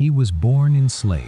He was born enslaved.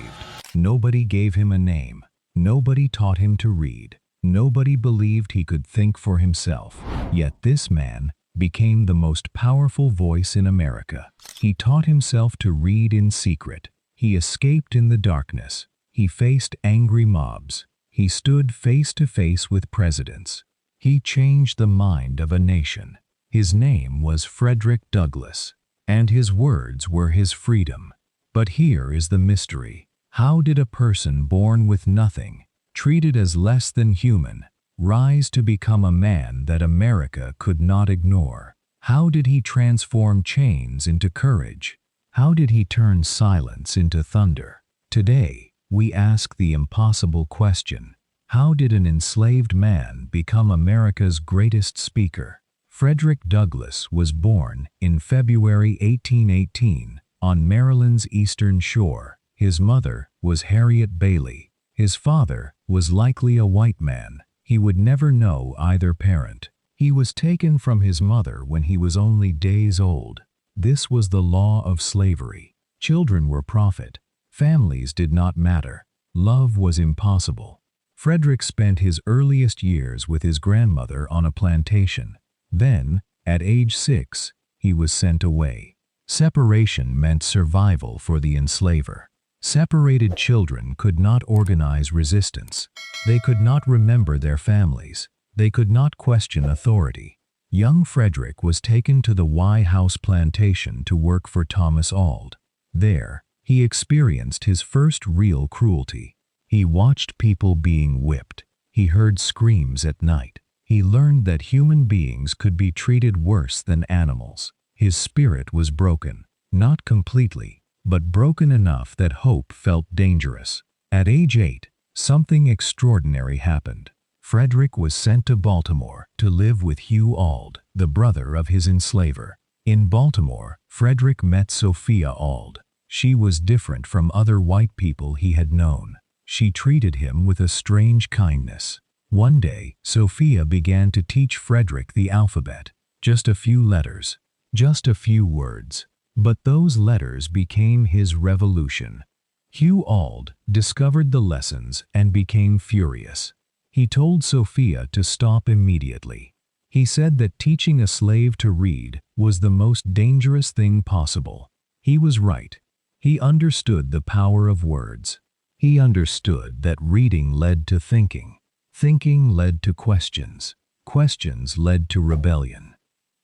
Nobody gave him a name. Nobody taught him to read. Nobody believed he could think for himself. Yet this man became the most powerful voice in America. He taught himself to read in secret. He escaped in the darkness. He faced angry mobs. He stood face to face with presidents. He changed the mind of a nation. His name was Frederick Douglass, and his words were his freedom. But here is the mystery. How did a person born with nothing, treated as less than human, rise to become a man that America could not ignore? How did he transform chains into courage? How did he turn silence into thunder? Today, we ask the impossible question: how did an enslaved man become America's greatest speaker? Frederick Douglass was born in February 1818 on Maryland's eastern shore. His mother was Harriet Bailey. His father was likely a white man. He would never know either parent. He was taken from his mother when he was only days old. This was the law of slavery. Children were profit. Families did not matter. Love was impossible. Frederick spent his earliest years with his grandmother on a plantation. Then, at age 6, he was sent away. Separation meant survival for the enslaver. Separated children could not organize resistance. They could not remember their families. They could not question authority. Young Frederick was taken to the Wye House plantation to work for Thomas Auld. There, he experienced his first real cruelty. He watched people being whipped. He heard screams at night. He learned that human beings could be treated worse than animals. His spirit was broken, not completely, but broken enough that hope felt dangerous. At age 8, something extraordinary happened. Frederick was sent to Baltimore to live with Hugh Auld, the brother of his enslaver. In Baltimore, Frederick met Sophia Auld. She was different from other white people he had known. She treated him with a strange kindness. One day, Sophia began to teach Frederick the alphabet. Just a few letters, just a few words. But those letters became his revolution. Hugh Auld discovered the lessons and became furious. He told Sophia to stop immediately. He said that teaching a slave to read was the most dangerous thing possible. He was right. He understood the power of words. He understood that reading led to thinking. Thinking led to questions. Questions led to rebellion.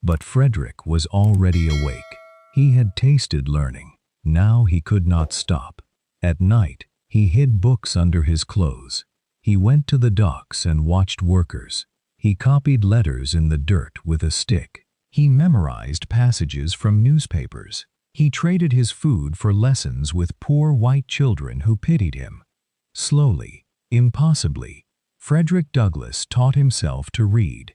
But Frederick was already awake. He had tasted learning. Now he could not stop. At night, he hid books under his clothes. He went to the docks and watched workers. He copied letters in the dirt with a stick. He memorized passages from newspapers. He traded his food for lessons with poor white children who pitied him. Slowly, impossibly, Frederick Douglass taught himself to read.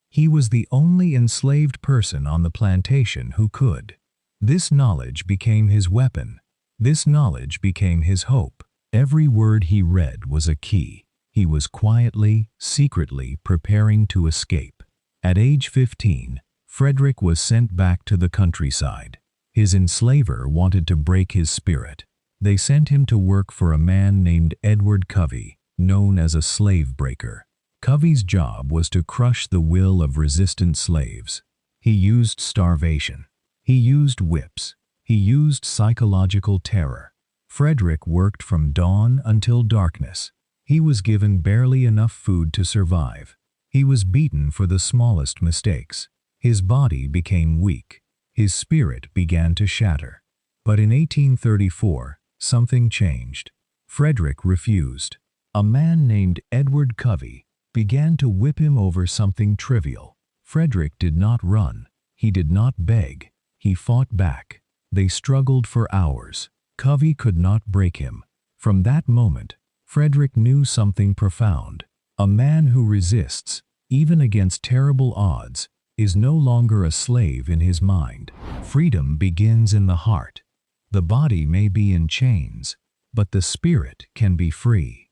He was the only enslaved person on the plantation who could. This knowledge became his weapon. This knowledge became his hope. Every word he read was a key. He was quietly, secretly preparing to escape. At age 15, Frederick was sent back to the countryside. His enslaver wanted to break his spirit. They sent him to work for a man named Edward Covey, known as a slave breaker. Covey's job was to crush the will of resistant slaves. He used starvation. He used whips. He used psychological terror. Frederick worked from dawn until darkness. He was given barely enough food to survive. He was beaten for the smallest mistakes. His body became weak. His spirit began to shatter. But in 1834, something changed. Frederick refused. A man named Edward Covey began to whip him over something trivial. Frederick did not run. He did not beg. He fought back. They struggled for hours. Covey could not break him. From that moment, Frederick knew something profound. A man who resists, even against terrible odds, is no longer a slave in his mind. Freedom begins in the heart. The body may be in chains, but the spirit can be free.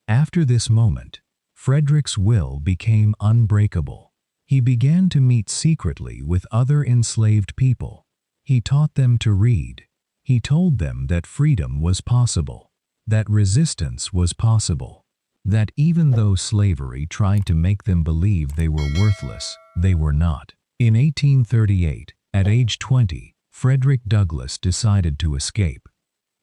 After this moment, Frederick's will became unbreakable. He began to meet secretly with other enslaved people. He taught them to read. He told them that freedom was possible, that resistance was possible, that even though slavery tried to make them believe they were worthless, they were not. In 1838, at age 20, Frederick Douglass decided to escape.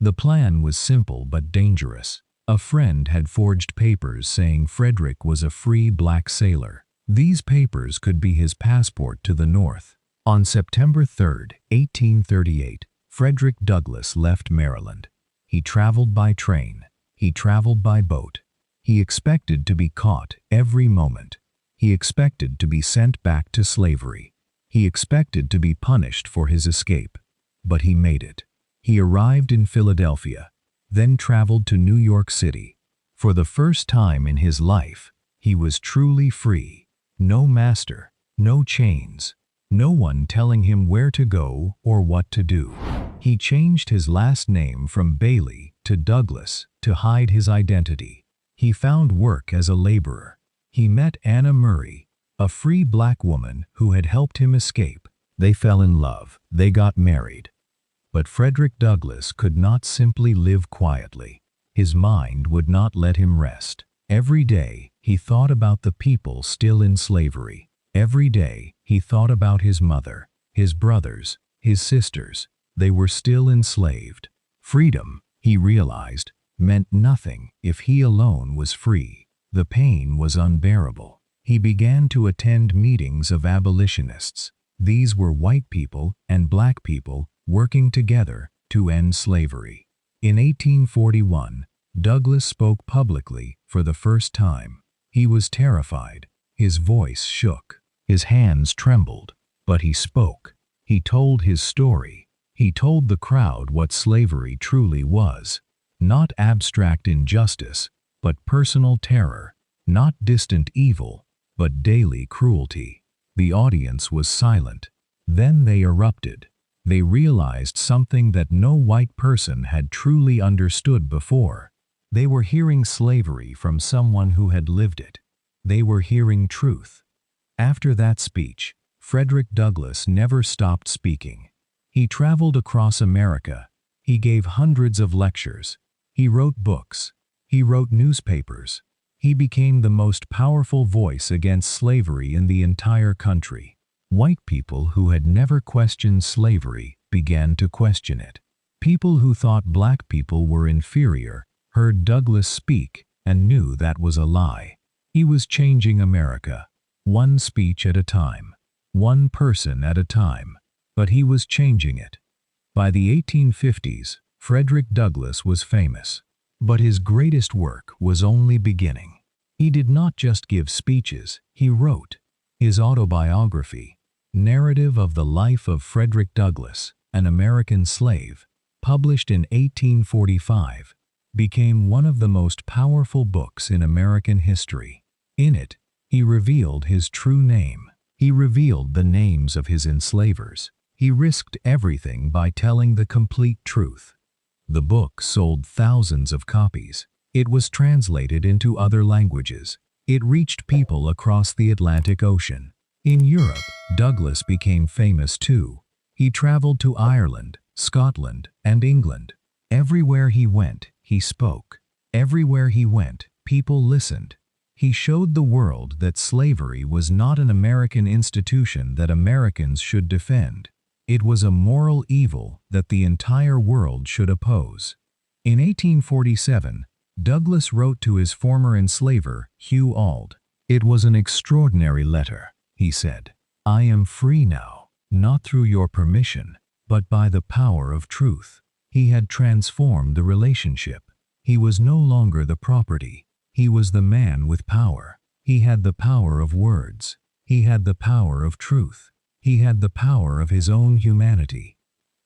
The plan was simple but dangerous. A friend had forged papers saying Frederick was a free black sailor. These papers could be his passport to the North. On September 3, 1838, Frederick Douglass left Maryland. He traveled by train. He traveled by boat. He expected to be caught every moment. He expected to be sent back to slavery. He expected to be punished for his escape. But he made it. He arrived in Philadelphia, then traveled to New York City. For the first time in his life, he was truly free. No master, no chains, no one telling him where to go or what to do. He changed his last name from Bailey to Douglass to hide his identity. He found work as a laborer. He met Anna Murray, a free black woman who had helped him escape. They fell in love. They got married. But Frederick Douglass could not simply live quietly. His mind would not let him rest. Every day, he thought about the people still in slavery. Every day, he thought about his mother, his brothers, his sisters. They were still enslaved. Freedom, he realized, meant nothing if he alone was free. The pain was unbearable. He began to attend meetings of abolitionists. These were white people and black people working together to end slavery. In 1841, Douglass spoke publicly for the first time. He was terrified. His voice shook. His hands trembled. But he spoke. He told his story. He told the crowd what slavery truly was. Not abstract injustice, but personal terror. Not distant evil, but daily cruelty. The audience was silent. Then they erupted. They realized something that no white person had truly understood before. They were hearing slavery from someone who had lived it. They were hearing truth. After that speech, Frederick Douglass never stopped speaking. He traveled across America. He gave hundreds of lectures. He wrote books. He wrote newspapers. He became the most powerful voice against slavery in the entire country. White people who had never questioned slavery began to question it. People who thought black people were inferior heard Douglass speak and knew that was a lie. He was changing America, one speech at a time, one person at a time, but he was changing it. By the 1850s, Frederick Douglass was famous, but his greatest work was only beginning. He did not just give speeches, he wrote. His autobiography, Narrative of the Life of Frederick Douglass, an American Slave, published in 1845, became one of the most powerful books in American history. In it, he revealed his true name. He revealed the names of his enslavers. He risked everything by telling the complete truth. The book sold thousands of copies. It was translated into other languages. It reached people across the Atlantic Ocean. In Europe, Douglass became famous too. He traveled to Ireland, Scotland, and England. Everywhere he went, he spoke. Everywhere he went, people listened. He showed the world that slavery was not an American institution that Americans should defend. It was a moral evil that the entire world should oppose. In 1847, Douglass wrote to his former enslaver, Hugh Auld. It was an extraordinary letter. He said, "I am free now, not through your permission, but by the power of truth." He had transformed the relationship. He was no longer the property. He was the man with power. He had the power of words. He had the power of truth. He had the power of his own humanity.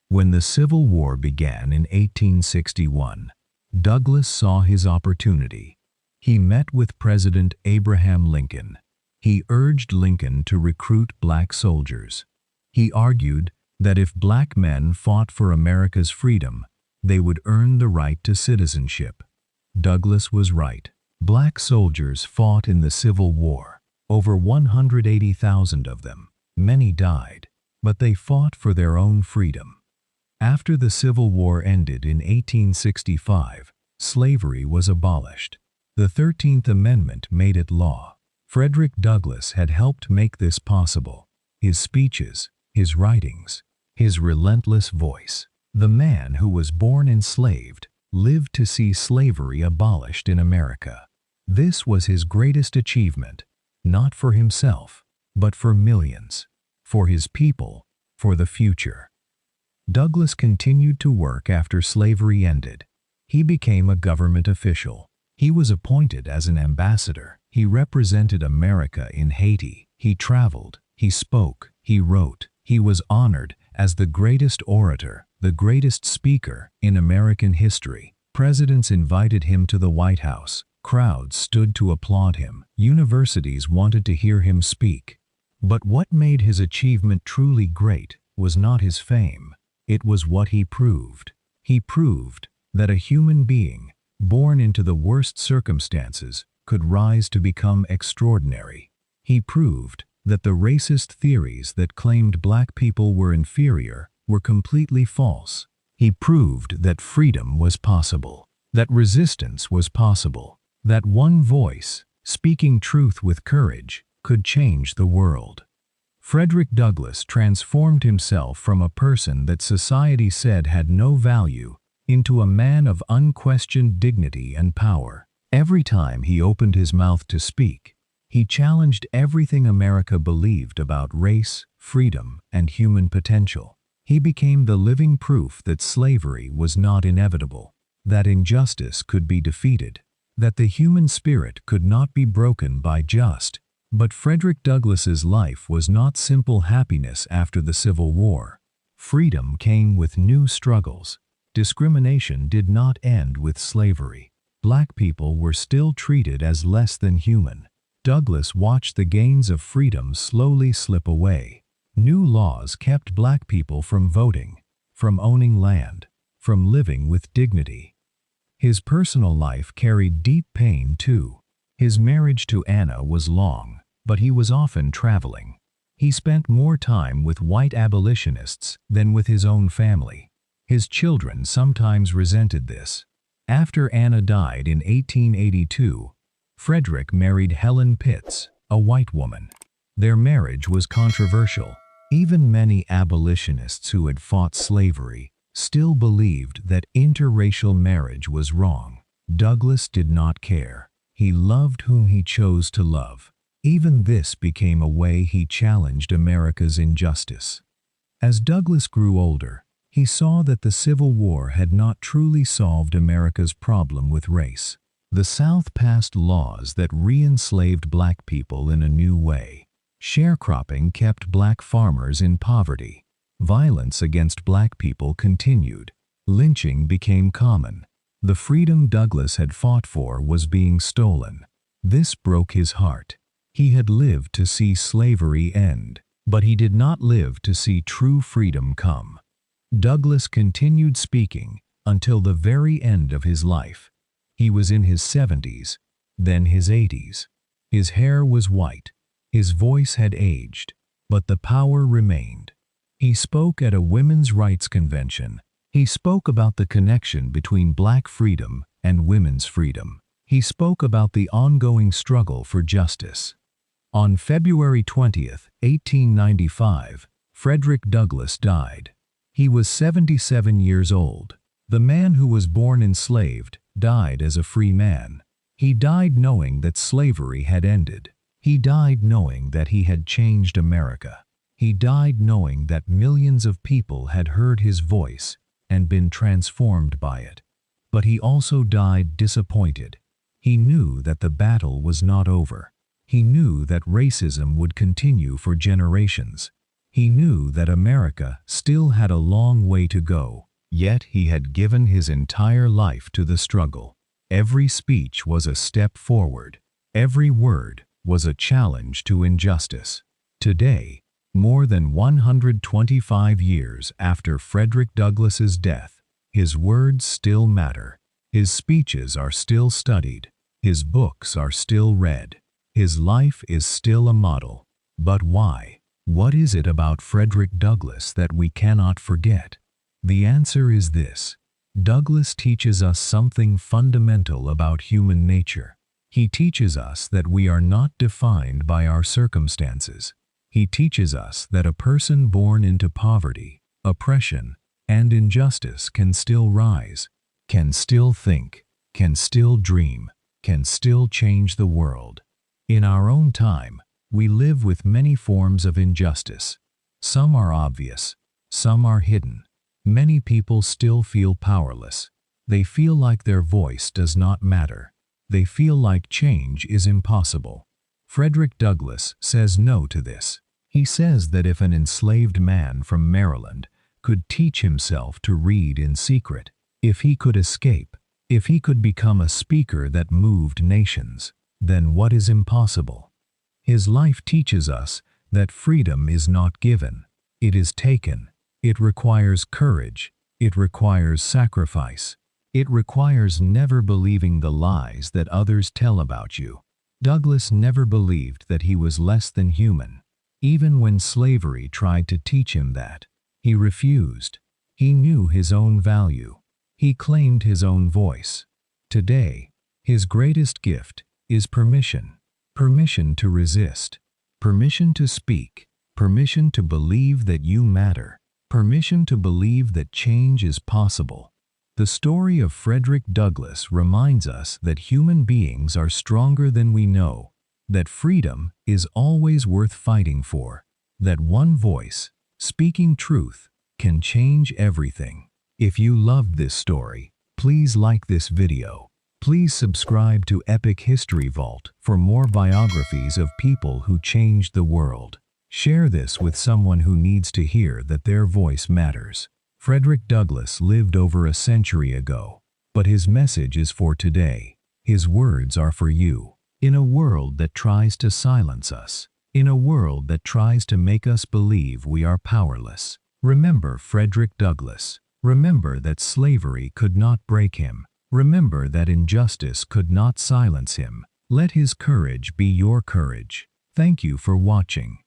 When the Civil War began in 1861, Douglass saw his opportunity. He met with President Abraham Lincoln. He urged Lincoln to recruit black soldiers. He argued that if black men fought for America's freedom, they would earn the right to citizenship. Douglass was right. Black soldiers fought in the Civil War, over 180,000 of them. Many died, but they fought for their own freedom. After the Civil War ended in 1865, slavery was abolished. The 13th Amendment made it law. Frederick Douglass had helped make this possible. His speeches, his writings, his relentless voice. The man who was born enslaved lived to see slavery abolished in America. This was his greatest achievement, not for himself, but for millions, for his people, for the future. Douglass continued to work after slavery ended. He became a government official. He was appointed as an ambassador. He represented America in Haiti. He traveled, he spoke, he wrote. He was honored as the greatest orator, the greatest speaker in American history. Presidents invited him to the White House. Crowds stood to applaud him. Universities wanted to hear him speak. But what made his achievement truly great was not his fame. It was what he proved. He proved that a human being, born into the worst circumstances, could rise to become extraordinary. He proved that the racist theories that claimed black people were inferior were completely false. He proved that freedom was possible, that resistance was possible, that one voice, speaking truth with courage, could change the world. Frederick Douglass transformed himself from a person that society said had no value into a man of unquestioned dignity and power. Every time he opened his mouth to speak, he challenged everything America believed about race, freedom, and human potential. He became the living proof that slavery was not inevitable, that injustice could be defeated, that the human spirit could not be broken by just. But Frederick Douglass's life was not simple happiness after the Civil War. Freedom came with new struggles. Discrimination did not end with slavery. Black people were still treated as less than human. Douglass watched the gains of freedom slowly slip away. New laws kept black people from voting, from owning land, from living with dignity. His personal life carried deep pain too. His marriage to Anna was long, but he was often traveling. He spent more time with white abolitionists than with his own family. His children sometimes resented this. After Anna died in 1882, Frederick married Helen Pitts, a white woman. Their marriage was controversial. Even many abolitionists who had fought slavery still believed that interracial marriage was wrong. Douglass did not care. He loved whom he chose to love. Even this became a way he challenged America's injustice. As Douglass grew older, he saw that the Civil War had not truly solved America's problem with race. The South passed laws that re-enslaved black people in a new way. Sharecropping kept black farmers in poverty. Violence against black people continued. Lynching became common. The freedom Douglass had fought for was being stolen. This broke his heart. He had lived to see slavery end, but he did not live to see true freedom come. Douglass continued speaking until the very end of his life. He was in his 70s, then his 80s. His hair was white. His voice had aged, but the power remained. He spoke at a women's rights convention. He spoke about the connection between black freedom and women's freedom. He spoke about the ongoing struggle for justice. On February 20th, 1895, Frederick Douglass died. He was 77 years old. The man who was born enslaved died as a free man. He died knowing that slavery had ended. He died knowing that he had changed America. He died knowing that millions of people had heard his voice and been transformed by it. But he also died disappointed. He knew that the battle was not over. He knew that racism would continue for generations. He knew that America still had a long way to go, yet he had given his entire life to the struggle. Every speech was a step forward. Every word was a challenge to injustice. Today, more than 125 years after Frederick Douglass's death, his words still matter. His speeches are still studied. His books are still read. His life is still a model. But why? What is it about Frederick Douglass that we cannot forget? The answer is this. Douglass teaches us something fundamental about human nature. He teaches us that we are not defined by our circumstances. He teaches us that a person born into poverty, oppression, and injustice can still rise, can still think, can still dream, can still change the world. In our own time, we live with many forms of injustice. Some are obvious, some are hidden. Many people still feel powerless. They feel like their voice does not matter. They feel like change is impossible. Frederick Douglass says no to this. He says that if an enslaved man from Maryland could teach himself to read in secret, if he could escape, if he could become a speaker that moved nations, then what is impossible? His life teaches us that freedom is not given, it is taken. It requires courage, it requires sacrifice, it requires never believing the lies that others tell about you. Douglass never believed that he was less than human. Even when slavery tried to teach him that, he refused. He knew his own value. He claimed his own voice. Today, his greatest gift is permission. Permission to resist. Permission to speak. Permission to believe that you matter. Permission to believe that change is possible. The story of Frederick Douglass reminds us that human beings are stronger than we know, that freedom is always worth fighting for, that one voice, speaking truth, can change everything. If you loved this story, please like this video. Please subscribe to Epic History Vault for more biographies of people who changed the world. Share this with someone who needs to hear that their voice matters. Frederick Douglass lived over a century ago, but his message is for today. His words are for you. In a world that tries to silence us, in a world that tries to make us believe we are powerless, remember Frederick Douglass. Remember that slavery could not break him. Remember that injustice could not silence him. Let his courage be your courage. Thank you for watching.